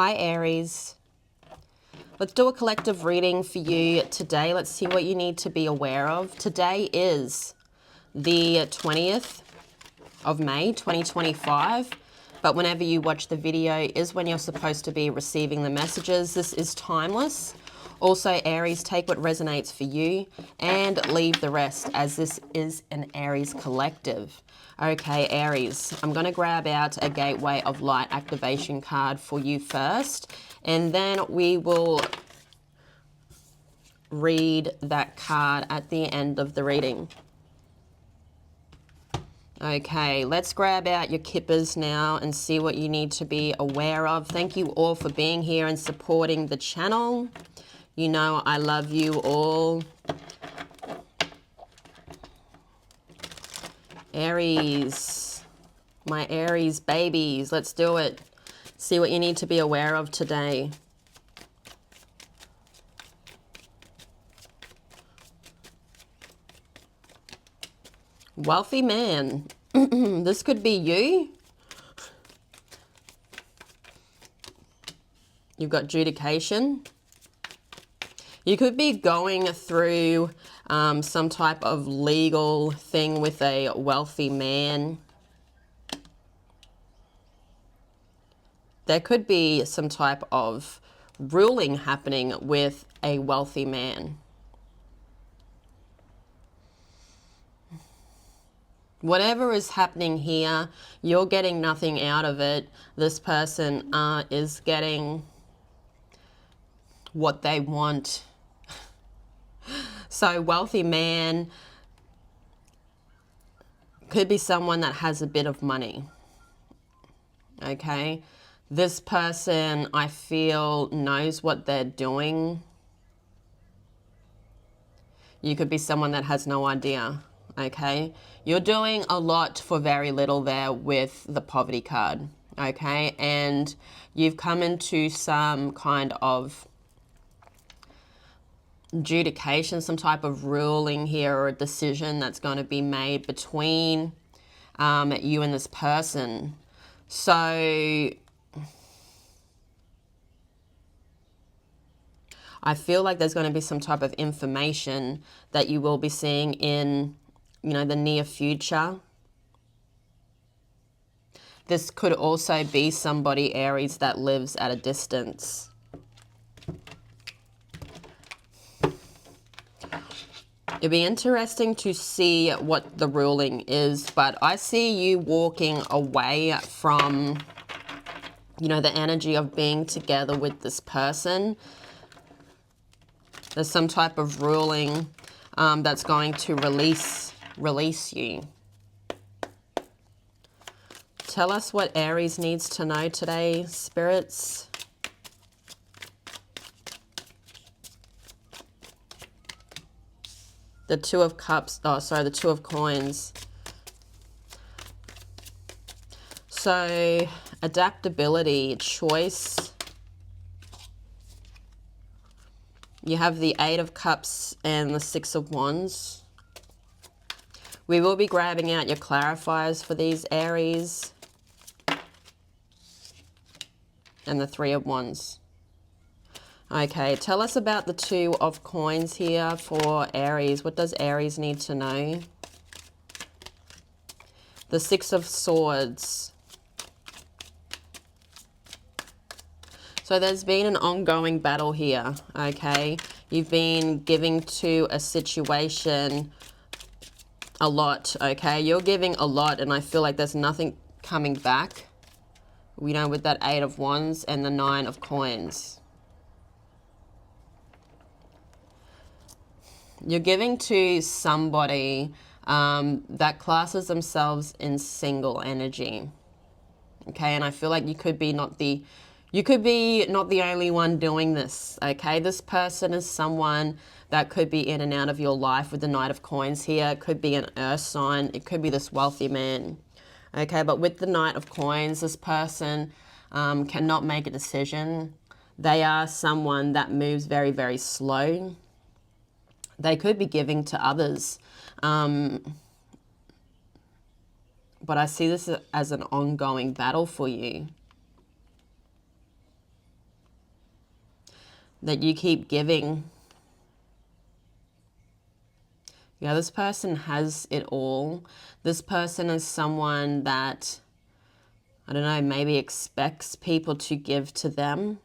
Hi Aries. Let's do a collective reading for you today. Let's see what you need to be aware of. Today is the 20th of May, 2025. But whenever you watch the video is when you're supposed to be receiving the messages. This is timeless. Also, Aries, take what resonates for you and leave the rest, as this is an Aries collective. Okay, Aries, I'm going to grab out a Gateway of Light activation card for you first, and then we will read that card at the end of the reading. Okay, let's grab out your kippers now and see what you need to be aware of. Thank you all for being here and supporting the channel. You know I love you all. Aries, my Aries babies, let's do it. See what you need to be aware of today. Wealthy man. This could be you. You've got adjudication. You could be going through some type of legal thing with a wealthy man. There could be some type of ruling happening with a wealthy man. Whatever is happening here, you're getting nothing out of it. This person is getting what they want. So wealthy man could be someone that has a bit of money. Okay. This person, I feel, knows what they're doing. You could be someone that has no idea. Okay. You're doing a lot for very little there with the poverty card. Okay. And you've come into some kind of adjudication, some type of ruling here or a decision that's going to be made between you and this person. So I feel like there's going to be some type of information that you will be seeing in, you know, the near future. This could also be somebody, Aries, that lives at a distance. It'd be interesting to see what the ruling is, but I see you walking away from, you know, the energy of being together with this person. There's some type of ruling that's going to release you. Tell us what Aries needs to know today, spirits. The Two of Cups, oh, sorry, the Two of Coins. So, adaptability, choice. You have the Eight of Cups and the Six of Wands. We will be grabbing out your clarifiers for these, Aries. And the Three of Wands. Okay, tell us about the Two of Coins here for Aries. What does Aries need to know? The Six of Swords. So there's been an ongoing battle here, okay? You've been giving to a situation a lot, okay? You're giving a lot, and I feel like there's nothing coming back. You know, with that Eight of Wands and the Nine of Coins. You're giving to somebody that classes themselves in single energy. Okay, and I feel like you could be not the only one doing this. Okay, this person is someone that could be in and out of your life with the Knight of Coins here. It could be an earth sign. It could be this wealthy man. Okay, but with the Knight of Coins, this person cannot make a decision. They are someone that moves very, very slow. They could be giving to others. But I see this as an ongoing battle for you. that you keep giving. Yeah, this person has it all. This person is someone that, I don't know, maybe expects people to give to them.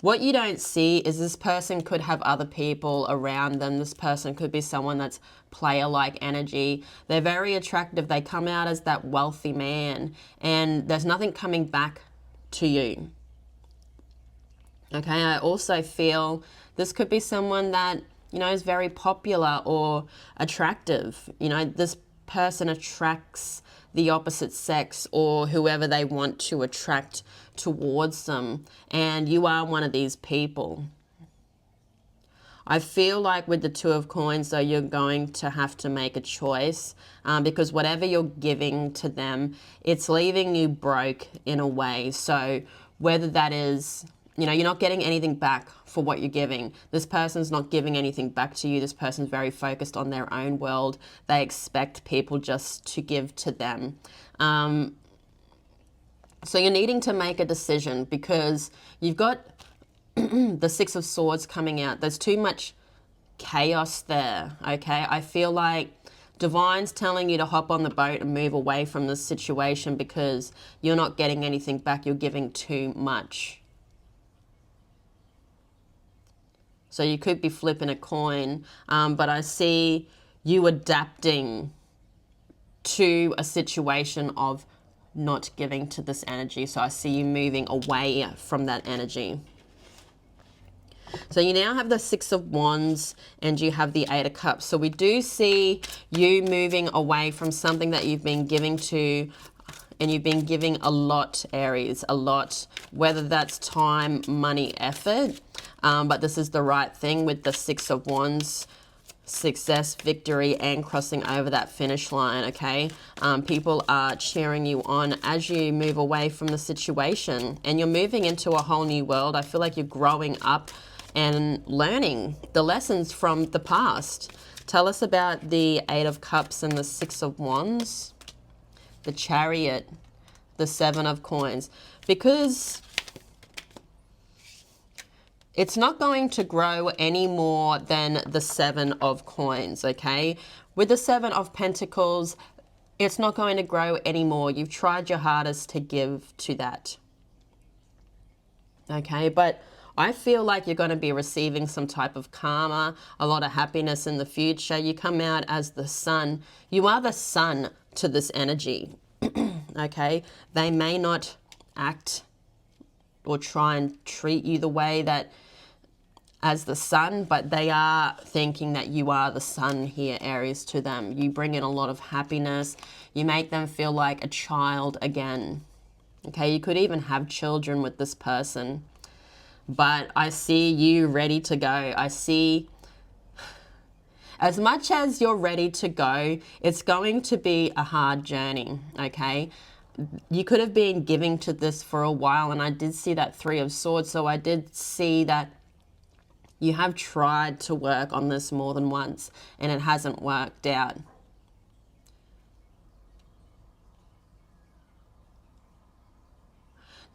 What you don't see is this person could have other people around them. This person could be someone that's player-like energy. They're very attractive. They come out as that wealthy man, and there's nothing coming back to you. Okay, I also feel this could be someone that, you know, is very popular or attractive. You know, this person attracts the opposite sex or whoever they want to attract towards them. And you are one of these people. I feel like with the Two of Coins, though, you're going to have to make a choice because whatever you're giving to them, it's leaving you broke in a way. So whether that is, you know, you're not getting anything back for what you're giving. This person's not giving anything back to you. This person's very focused on their own world. They expect people just to give to them. So you're needing to make a decision because you've got the Six of Swords coming out. There's too much chaos there, okay? I feel like Divine's telling you to hop on the boat and move away from this situation because you're not getting anything back. You're giving too much. So you could be flipping a coin, but I see you adapting to a situation of not giving to this energy. So I see you moving away from that energy. So you now have the Six of Wands and you have the Eight of Cups. So we do see you moving away from something that you've been giving to, and you've been giving a lot, Aries, a lot, whether that's time, money, effort. But this is the right thing with the Six of Wands, success, victory, and crossing over that finish line, okay? People are cheering you on as you move away from the situation and you're moving into a whole new world. I feel like you're growing up and learning the lessons from the past. Tell us about the Eight of Cups and the Six of Wands, the Chariot, the Seven of Coins, because it's not going to grow any more than the Seven of Coins, okay? With the Seven of Pentacles, it's not going to grow anymore. You've tried your hardest to give to that, okay? But I feel like you're going to be receiving some type of karma, a lot of happiness in the future. You come out as the sun. You are the sun to this energy, okay? They may not act or try and treat you the way that as the sun, but they are thinking that you are the sun here, Aries, to them. You bring in a lot of happiness. You make them feel like a child again, okay? You could even have children with this person. But I see you ready to go. I see, as much as you're ready to go, it's going to be a hard journey, okay? You could have been giving to this for a while, and I did see that Three of Swords, so I did see that you have tried to work on this more than once, and it hasn't worked out.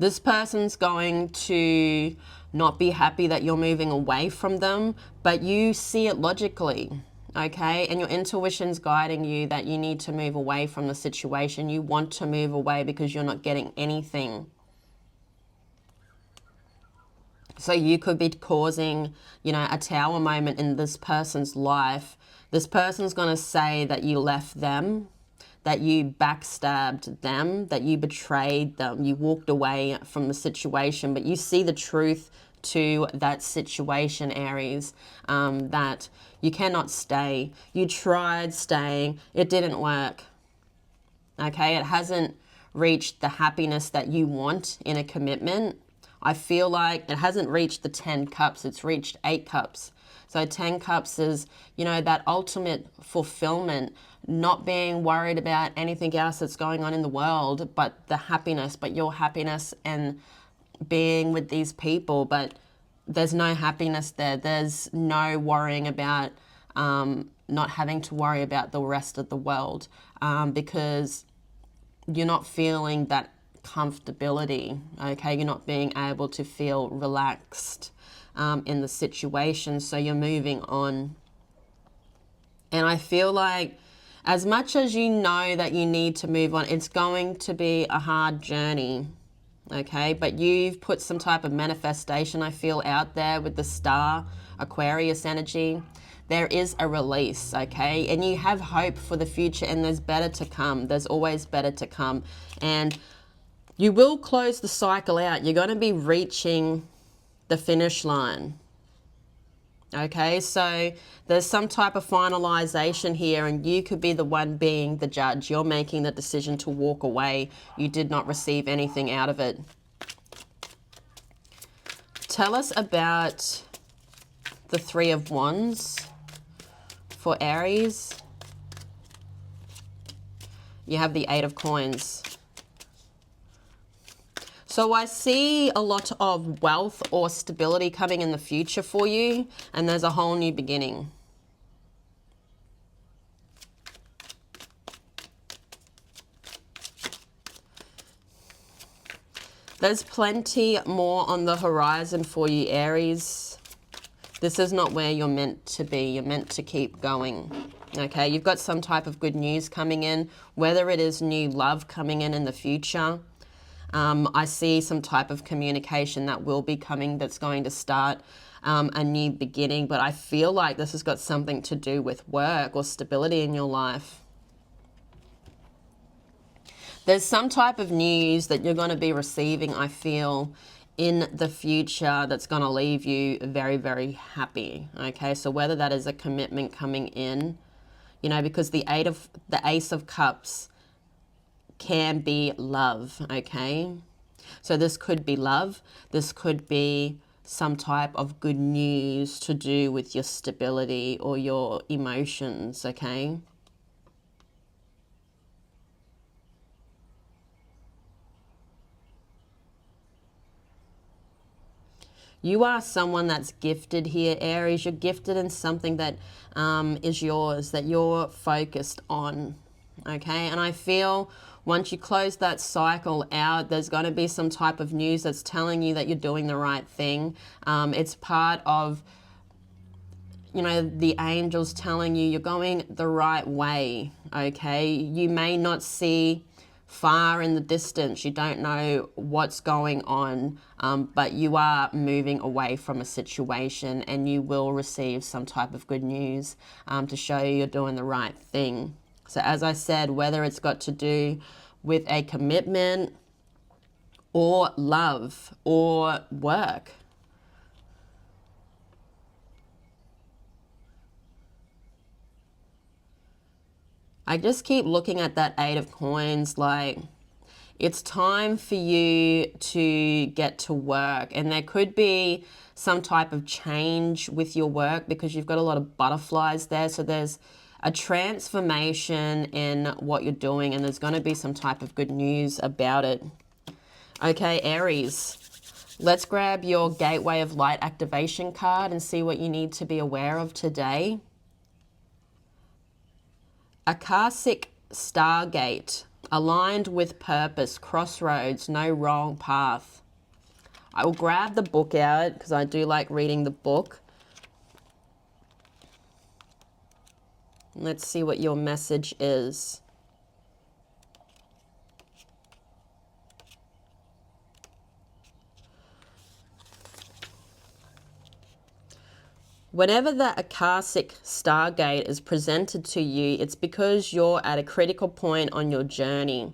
This person's going to not be happy that you're moving away from them, but you see it logically, okay? And your intuition's guiding you that you need to move away from the situation. You want to move away because you're not getting anything. So you could be causing, you know, a tower moment in this person's life. This person's going to say that you left them, that you backstabbed them, that you betrayed them, you walked away from the situation, but you see the truth to that situation, Aries, that you cannot stay. You tried staying, it didn't work, okay? It hasn't reached the happiness that you want in a commitment. I feel like it hasn't reached the 10 cups, it's reached 8 cups. So 10 cups is, you know, that ultimate fulfillment, not being worried about anything else that's going on in the world, but the happiness, but your happiness and being with these people. But there's no happiness there. There's no worrying about, not having to worry about the rest of the world because you're not feeling that comfortability, okay? You're not being able to feel relaxed in the situation, so you're moving on. And I feel like as much as you know that you need to move on, it's going to be a hard journey, okay? But you've put some type of manifestation, I feel, out there with the star Aquarius energy. There is a release, okay? And you have hope for the future, and there's better to come. There's always better to come. And you will close the cycle out. You're going to be reaching the finish line. Okay, so there's some type of finalization here, and you could be the one being the judge. You're making the decision to walk away. You did not receive anything out of it. Tell us about the Three of Wands for Aries. You have the Eight of Coins. So I see a lot of wealth or stability coming in the future for you, and there's a whole new beginning. There's plenty more on the horizon for you, Aries. This is not where you're meant to be. You're meant to keep going. Okay, you've got some type of good news coming in, whether it is new love coming in the future. I see some type of communication that will be coming that's going to start a new beginning, but I feel like this has got something to do with work or stability in your life. There's some type of news that you're going to be receiving, I feel, in the future that's going to leave you very, very happy. Okay, so whether that is a commitment coming in, you know, because the Ace of Cups can be love, okay? So this could be love. This could be some type of good news to do with your stability or your emotions, okay? You are someone that's gifted here, Aries. You're gifted in something that is yours, that you're focused on, okay? And I feel once you close that cycle out, there's going to be some type of news that's telling you that you're doing the right thing. It's part of, you know, the angels telling you you're going the right way, okay? You may not see far in the distance, you don't know what's going on, but you are moving away from a situation, and you will receive some type of good news to show you you're doing the right thing. So as I said, whether it's got to do with a commitment or love or work. I just keep looking at that Eight of Coins like it's time for you to get to work, and there could be some type of change with your work because you've got a lot of butterflies there. So there's a transformation in what you're doing, and there's going to be some type of good news about it. Okay, Aries, let's grab your Gateway of Light activation card and see what you need to be aware of today. Akashic Stargate, aligned with purpose, crossroads, no wrong path. I will grab the book out because I do like reading the book. Let's see what your message is. Whenever the Akashic Stargate is presented to you, it's because you're at a critical point on your journey.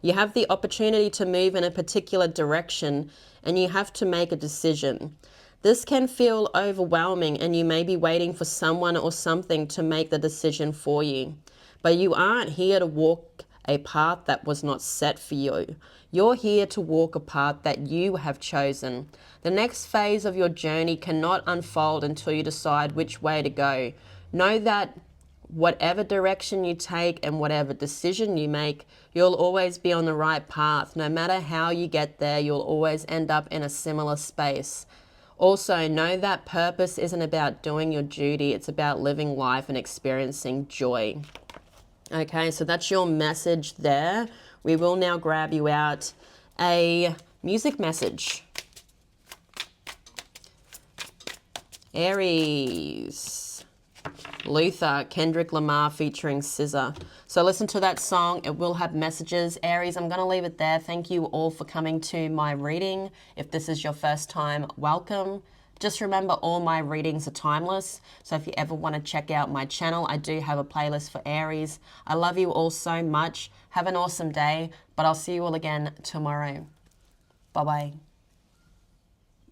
You have the opportunity to move in a particular direction, and you have to make a decision. This can feel overwhelming, and you may be waiting for someone or something to make the decision for you. But you aren't here to walk a path that was not set for you. You're here to walk a path that you have chosen. The next phase of your journey cannot unfold until you decide which way to go. Know that whatever direction you take and whatever decision you make, you'll always be on the right path. No matter how you get there, you'll always end up in a similar space. Also, know that purpose isn't about doing your duty. It's about living life and experiencing joy. Okay, so that's your message there. We will now grab you out a music message. Aries. Luther, Kendrick Lamar featuring SZA. So listen to that song. It will have messages. Aries, I'm going to leave it there. Thank you all for coming to my reading. If this is your first time, welcome. Just remember, all my readings are timeless. So if you ever want to check out my channel, I do have a playlist for Aries. I love you all so much. Have an awesome day, but I'll see you all again tomorrow. Bye-bye.